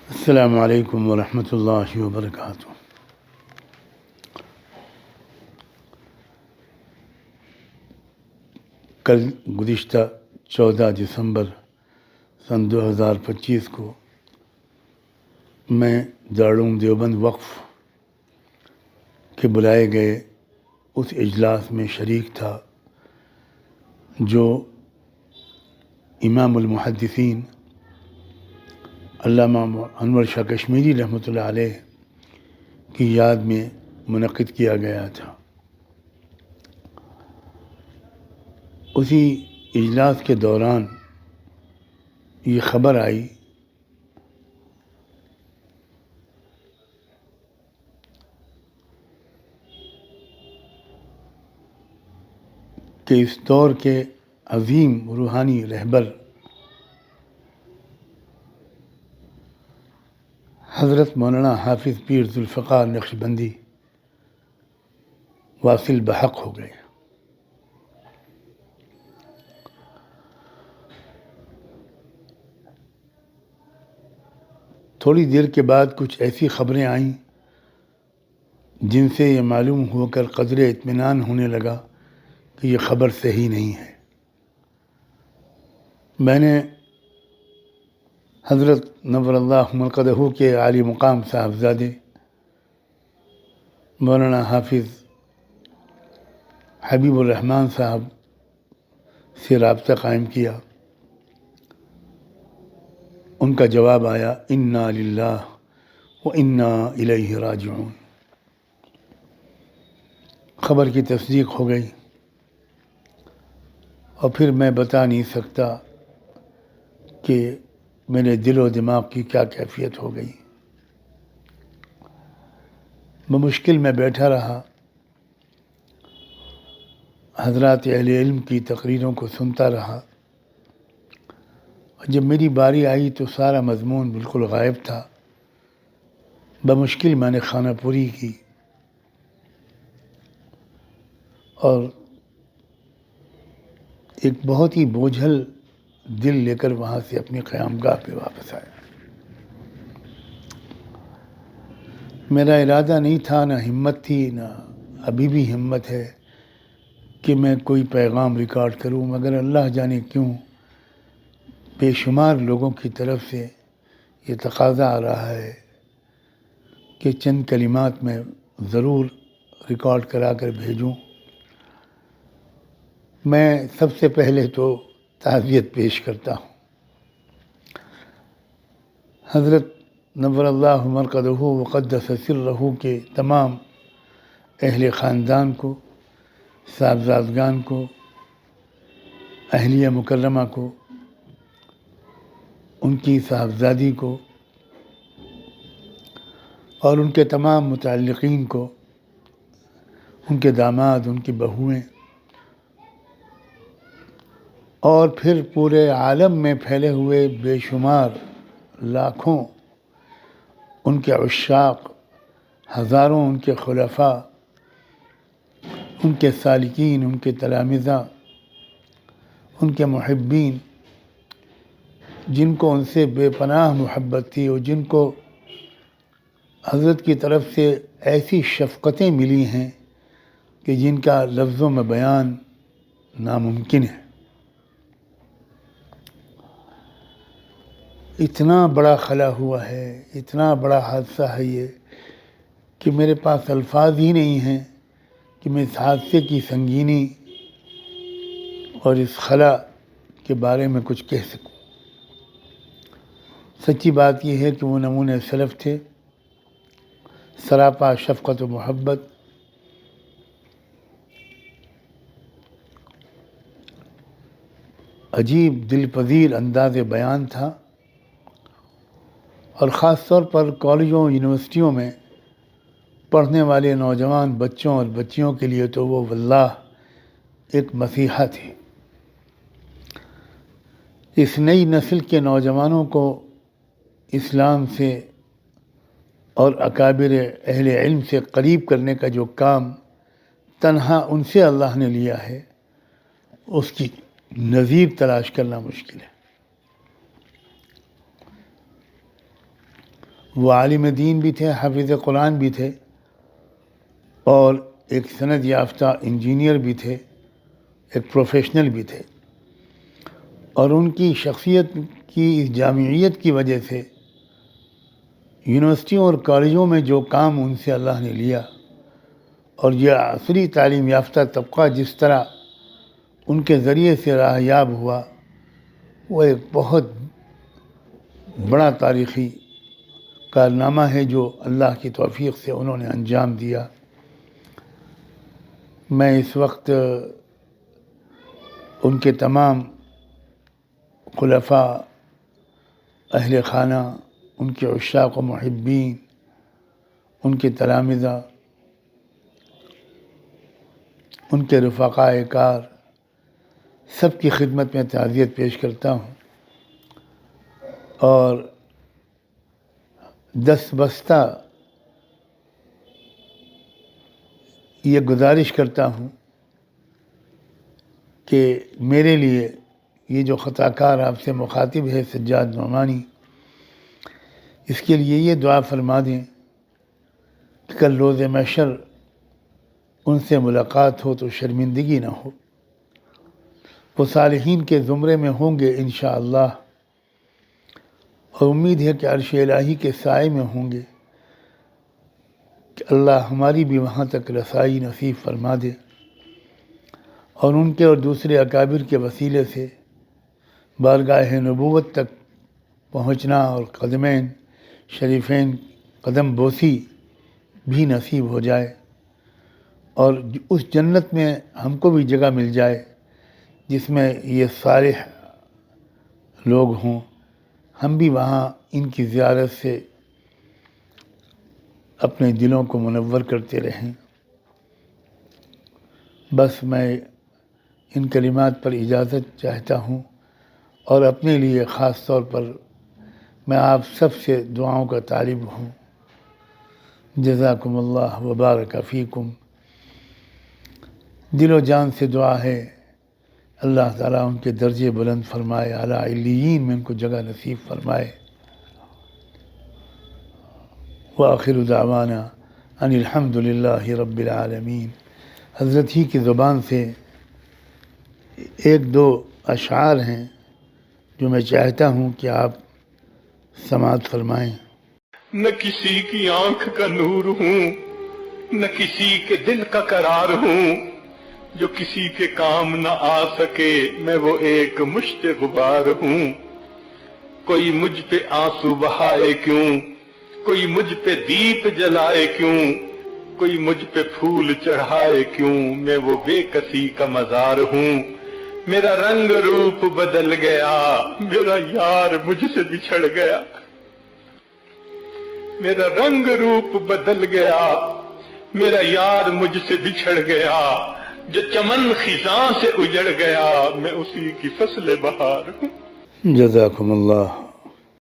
السلام علیکم ورحمۃ اللہ وبرکاتہ۔ کل گزشتہ 14 دسمبر سن 2025 کو میں دارالعلوم دیوبند وقف کے بلائے گئے اس اجلاس میں شریک تھا جو امام المحدثین علامہ انور شاہ کشمیری رحمۃ اللہ علیہ کی یاد میں منعقد کیا گیا تھا۔ اسی اجلاس کے دوران یہ خبر آئی کہ اس دور کے عظیم روحانی رہبر حضرت مولانا حافظ پیر ذوالفقار نقشبندی واصل بحق ہو گئے۔ تھوڑی دیر کے بعد کچھ ایسی خبریں آئیں جن سے یہ معلوم ہو کر قدرے اطمینان ہونے لگا کہ یہ خبر صحیح نہیں ہے۔ میں نے حضرت نور اللہ مرقدہ کے عالی مقام صاحبزادے مولانا حافظ حبیب الرحمن صاحب سے رابطہ قائم کیا۔ ان کا جواب آیا انا للہ و انا الیہ راجعون۔ خبر کی تصدیق ہو گئی اور پھر میں بتا نہیں سکتا کہ میرے دل و دماغ کی کیا کیفیت ہو گئی۔ بمشکل میں بیٹھا رہا، حضرات اہل علم کی تقریروں کو سنتا رہا، اور جب میری باری آئی تو سارا مضمون بالکل غائب تھا۔ بمشکل میں نے خانہ پوری کی اور ایک بہت ہی بوجھل دل لے کر وہاں سے اپنی قیامگاہ پہ واپس آیا۔ میرا ارادہ نہیں تھا، نہ ہمت تھی، نہ ابھی بھی ہمت ہے کہ میں کوئی پیغام ریکارڈ کروں، مگر اللہ جانے کیوں بے شمار لوگوں کی طرف سے یہ تقاضا آ رہا ہے کہ چند کلمات میں ضرور ریکارڈ کرا کر بھیجوں۔ میں سب سے پہلے تو تعزیت پیش کرتا ہوں حضرت نور اللہ مرقدہ وقدس سرہ کے تمام اہل خاندان کو، صاحبزادگان کو، اہلیہ مکرمہ کو، ان کی صاحبزادی کو اور ان کے تمام متعلقین کو، ان کے داماد، ان کی بہوئیں، اور پھر پورے عالم میں پھیلے ہوئے بے شمار لاکھوں ان کے عشاق، ہزاروں ان کے خلفاء، ان کے سالکین، ان کے تلامذہ، ان کے محبین، جن کو ان سے بے پناہ محبت تھی اور جن کو حضرت کی طرف سے ایسی شفقتیں ملی ہیں کہ جن کا لفظوں میں بیان ناممکن ہے۔ اتنا بڑا خلا ہوا ہے، اتنا بڑا حادثہ ہے یہ کہ میرے پاس الفاظ ہی نہیں ہیں کہ میں اس حادثے کی سنگینی اور اس خلا کے بارے میں کچھ کہہ سکوں۔ سچی بات یہ ہے کہ وہ نمونۂ سلف تھے، سراپا شفقت و محبت، عجیب دل پذیر انداز بیان تھا، اور خاص طور پر کالجوں یونیورسٹیوں میں پڑھنے والے نوجوان بچوں اور بچیوں کے لیے تو وہ واللہ ایک مسیحا تھی۔ اس نئی نسل کے نوجوانوں کو اسلام سے اور اکابر اہل علم سے قریب کرنے کا جو کام تنہا ان سے اللہ نے لیا ہے، اس کی نظیر تلاش کرنا مشکل ہے۔ وہ عالم دین بھی تھے، حافظ قرآن بھی تھے، اور ایک سند یافتہ انجینئر بھی تھے، ایک پروفیشنل بھی تھے، اور ان کی شخصیت کی اس جامعیت کی وجہ سے یونیورسٹیوں اور کالجوں میں جو کام ان سے اللہ نے لیا، اور یہ عصری تعلیم یافتہ طبقہ جس طرح ان کے ذریعے سے راہ یاب ہوا، وہ ایک بہت بڑا تاریخی کارنامہ ہے جو اللہ کی توفیق سے انہوں نے انجام دیا۔ میں اس وقت ان کے تمام خلفاء، اہل خانہ، ان کے عشاق و محبین، ان کے تلامذہ، ان کے رفقاء کار، سب کی خدمت میں تعزیت پیش کرتا ہوں، اور دست بستہ یہ گزارش کرتا ہوں کہ میرے لیے یہ جو خطا کار آپ سے مخاطب ہے سجاد نعمانی، اس کے لیے یہ دعا فرما دیں کہ کل روز محشر ان سے ملاقات ہو تو شرمندگی نہ ہو۔ وہ صالحین کے زمرے میں ہوں گے انشاءاللہ، اور امید ہے کہ عرش الہی کے سائے میں ہوں گے، کہ اللہ ہماری بھی وہاں تک رسائی نصیب فرما دے، اور ان کے اور دوسرے اکابر کے وسیلے سے بارگاہ نبوت تک پہنچنا اور قدمین شریفین قدم بوسی بھی نصیب ہو جائے، اور اس جنت میں ہم کو بھی جگہ مل جائے جس میں یہ صالح لوگ ہوں، ہم بھی وہاں ان کی زیارت سے اپنے دلوں کو منور کرتے رہیں۔ بس میں ان کلمات پر اجازت چاہتا ہوں، اور اپنے لیے خاص طور پر میں آپ سب سے دعاؤں کا طالب ہوں۔ جزاکم اللہ وبارک فیکم۔ دل و جان سے دعا ہے اللہ تعالیٰ ان کے درجے بلند فرمائے، اعلیٰ علیین میں ان کو جگہ نصیب فرمائے۔ وآخر دعوانا ان الحمد للہ رب العالمین۔ حضرت ہی کی زبان سے ایک دو اشعار ہیں جو میں چاہتا ہوں کہ آپ سماعت فرمائیں۔ نہ کسی کی آنکھ کا نور ہوں، نہ کسی کے دل کا قرار ہوں، جو کسی کے کام نہ آ سکے میں وہ ایک مشت غبار ہوں۔ کوئی مجھ پہ آنسو بہائے کیوں، کوئی مجھ پہ دیپ جلائے کیوں، کوئی مجھ پہ پھول چڑھائے کیوں، میں وہ بے کسی کا مزار ہوں۔ میرا رنگ روپ بدل گیا، میرا یار مجھ سے بچھڑ گیا، میرا رنگ روپ بدل گیا، میرا یار مجھ سے بچھڑ گیا، جو چمن خزاں سے اجڑ گیا، میں اسی کی فصل بہار ہوں۔ جزاکم اللہ